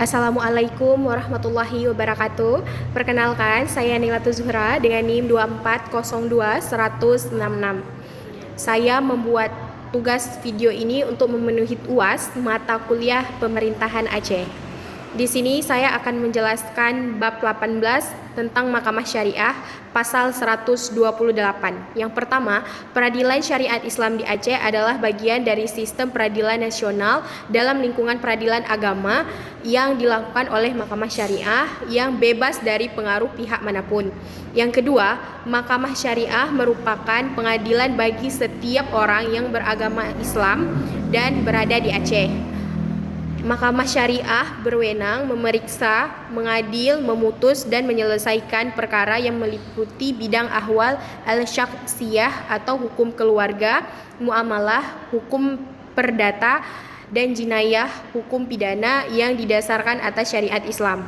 Assalamualaikum warahmatullahi wabarakatuh. Perkenalkan, saya Nilatul Zuhra dengan NIM 2402-166. Saya membuat tugas video ini untuk memenuhi UAS mata kuliah Pemerintahan Aceh. Di sini saya akan menjelaskan bab 18 tentang Mahkamah Syariah pasal 128. Yang pertama, peradilan syariat Islam di Aceh adalah bagian dari sistem peradilan nasional dalam lingkungan peradilan agama yang dilakukan oleh Mahkamah Syariah yang bebas dari pengaruh pihak manapun. Yang kedua, Mahkamah Syariah merupakan pengadilan bagi setiap orang yang beragama Islam dan berada di Aceh. Mahkamah Syariah berwenang memeriksa, mengadil, memutus, dan menyelesaikan perkara yang meliputi bidang ahwal al-syakhsiyah atau hukum keluarga, muamalah, hukum perdata, dan jinayah, hukum pidana yang didasarkan atas syariat Islam.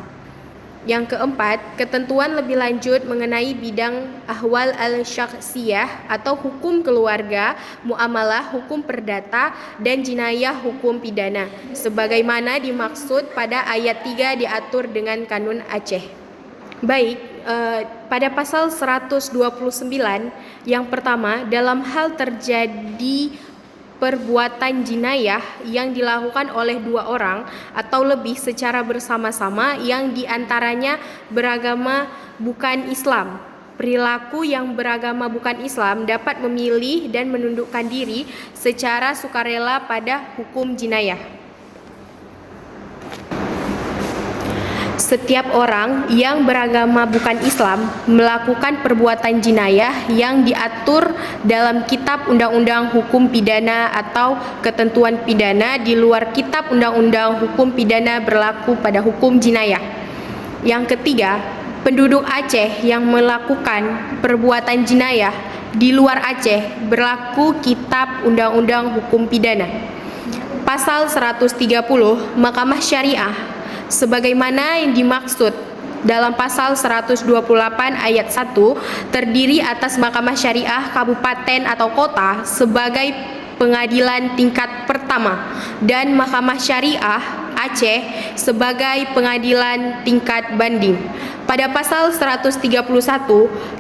Yang keempat, ketentuan lebih lanjut mengenai bidang ahwal al-syakhsiyah atau hukum keluarga, muamalah, hukum perdata, dan jinayah hukum pidana sebagaimana dimaksud pada ayat 3 diatur dengan Kanun Aceh. Baik, pada pasal 129 yang pertama, dalam hal terjadi perbuatan jinayah yang dilakukan oleh dua orang atau lebih secara bersama-sama yang diantaranya beragama bukan Islam. Perilaku yang beragama bukan Islam dapat memilih dan menundukkan diri secara sukarela pada hukum jinayah. Setiap orang yang beragama bukan Islam melakukan perbuatan jinayah yang diatur dalam Kitab Undang-Undang Hukum Pidana atau ketentuan pidana di luar Kitab Undang-Undang Hukum Pidana berlaku pada hukum jinayah. Yang ketiga, penduduk Aceh yang melakukan perbuatan jinayah di luar Aceh berlaku Kitab Undang-Undang Hukum Pidana. Pasal 130, Mahkamah Syariah sebagaimana yang dimaksud dalam pasal 128 ayat 1 terdiri atas Mahkamah Syariah Kabupaten atau Kota sebagai pengadilan tingkat pertama dan Mahkamah Syariah Aceh sebagai pengadilan tingkat banding. Pada pasal 131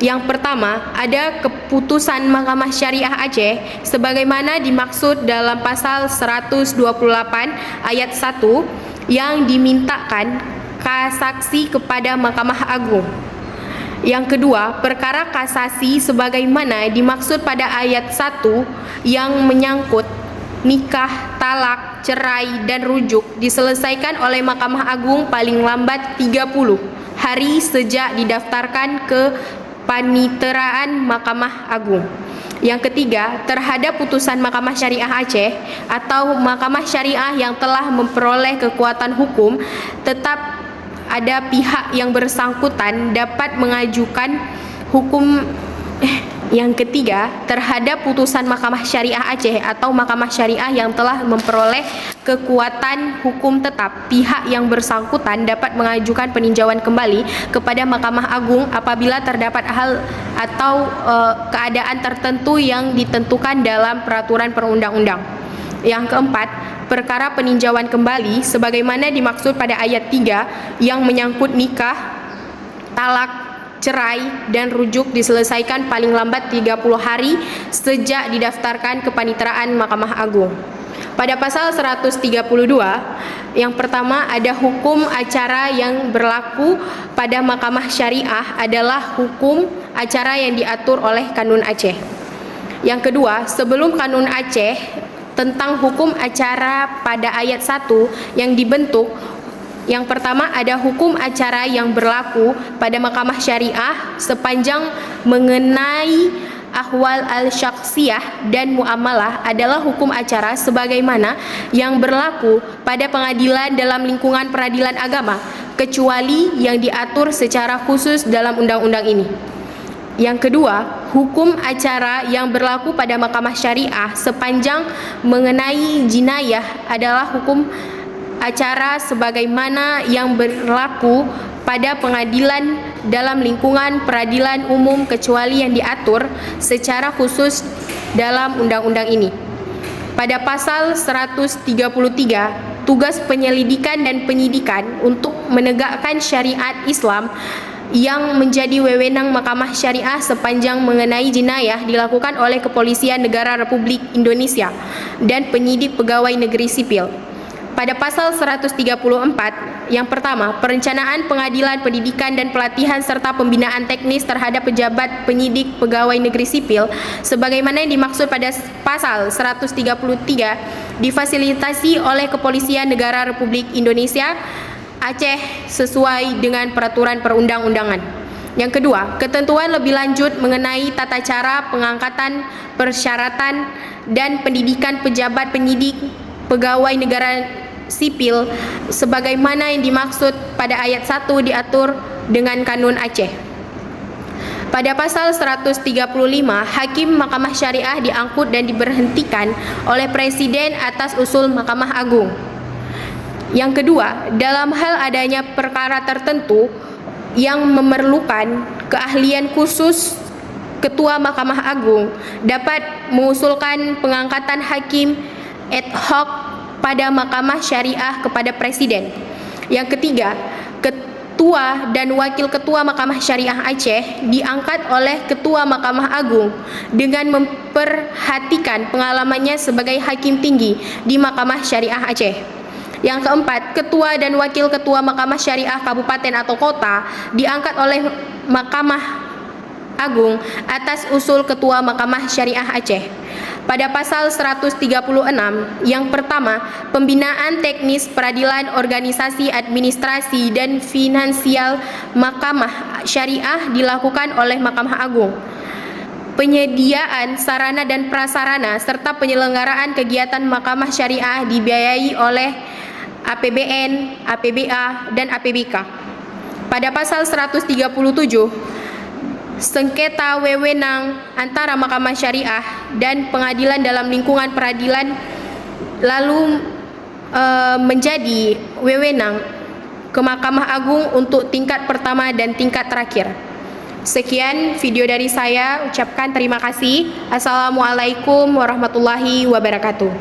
yang pertama ada keputusan Mahkamah Syariah Aceh sebagaimana dimaksud dalam pasal 128 ayat 1 yang dimintakan kasasi kepada Mahkamah Agung. Yang kedua, perkara kasasi sebagaimana dimaksud pada ayat 1 yang menyangkut nikah, talak, cerai, dan rujuk diselesaikan oleh Mahkamah Agung paling lambat 30 hari sejak didaftarkan ke Paniteraan Mahkamah Agung. Yang ketiga, terhadap putusan Mahkamah Syariah Aceh atau Mahkamah Syariah yang telah memperoleh kekuatan hukum, tetap ada pihak yang bersangkutan dapat mengajukan hukum. Yang ketiga, terhadap putusan Mahkamah Syariah Aceh atau Mahkamah Syariah yang telah memperoleh kekuatan hukum tetap, pihak yang bersangkutan dapat mengajukan peninjauan kembali kepada Mahkamah Agung apabila terdapat hal atau keadaan tertentu yang ditentukan dalam peraturan perundang-undang. Yang keempat, perkara peninjauan kembali sebagaimana dimaksud pada ayat 3 yang menyangkut nikah, talak, cerai, dan rujuk diselesaikan paling lambat 30 hari sejak didaftarkan ke Paniteraan Mahkamah Agung. Pada pasal 132, yang pertama ada hukum acara yang berlaku pada Mahkamah Syariah adalah hukum acara yang diatur oleh Kanun Aceh. Yang kedua, sebelum Kanun Aceh tentang hukum acara pada ayat 1 yang dibentuk, yang pertama ada hukum acara yang berlaku pada Mahkamah Syariah sepanjang mengenai ahwal al-syakhsiyah dan muamalah adalah hukum acara sebagaimana yang berlaku pada pengadilan dalam lingkungan peradilan agama kecuali yang diatur secara khusus dalam undang-undang ini. Yang kedua, hukum acara yang berlaku pada Mahkamah Syariah sepanjang mengenai jinayah adalah hukum acara sebagaimana yang berlaku pada pengadilan dalam lingkungan peradilan umum kecuali yang diatur secara khusus dalam undang-undang ini. Pada pasal 133 tugas penyelidikan dan penyidikan untuk menegakkan syariat Islam yang menjadi wewenang Mahkamah Syariah sepanjang mengenai jenayah dilakukan oleh Kepolisian Negara Republik Indonesia dan penyidik pegawai negeri sipil. Pada pasal 134, yang pertama, perencanaan pengadilan pendidikan dan pelatihan serta pembinaan teknis terhadap pejabat penyidik pegawai negeri sipil sebagaimana yang dimaksud pada pasal 133 difasilitasi oleh Kepolisian Negara Republik Indonesia Aceh sesuai dengan peraturan perundang-undangan. Yang kedua, ketentuan lebih lanjut mengenai tata cara pengangkatan, persyaratan, dan pendidikan pejabat penyidik pegawai negara sipil sebagaimana yang dimaksud pada ayat 1 diatur dengan Kanun Aceh. Pada pasal 135, Hakim Mahkamah Syariah diangkut dan diberhentikan oleh Presiden atas usul Mahkamah Agung. Yang kedua, dalam hal adanya perkara tertentu yang memerlukan keahlian khusus, Ketua Mahkamah Agung dapat mengusulkan pengangkatan hakim ad hoc pada Mahkamah Syariah kepada Presiden. Yang ketiga, Ketua dan Wakil Ketua Mahkamah Syariah Aceh diangkat oleh Ketua Mahkamah Agung dengan memperhatikan pengalamannya sebagai hakim tinggi di Mahkamah Syariah Aceh. Yang keempat, Ketua dan Wakil Ketua Mahkamah Syariah Kabupaten atau Kota diangkat oleh Mahkamah Agung atas usul Ketua Mahkamah Syariah Aceh. Pada pasal 136, yang pertama, pembinaan teknis peradilan organisasi administrasi dan finansial Mahkamah Syariah dilakukan oleh Mahkamah Agung. Penyediaan sarana dan prasarana serta penyelenggaraan kegiatan Mahkamah Syariah dibiayai oleh APBN, APBA, dan APBK. Pada pasal 137, sengketa wewenang antara Mahkamah Syariah dan pengadilan dalam lingkungan peradilan lalu menjadi wewenang ke Mahkamah Agung untuk tingkat pertama dan tingkat terakhir. Sekian video dari saya, ucapkan terima kasih. Assalamualaikum warahmatullahi wabarakatuh.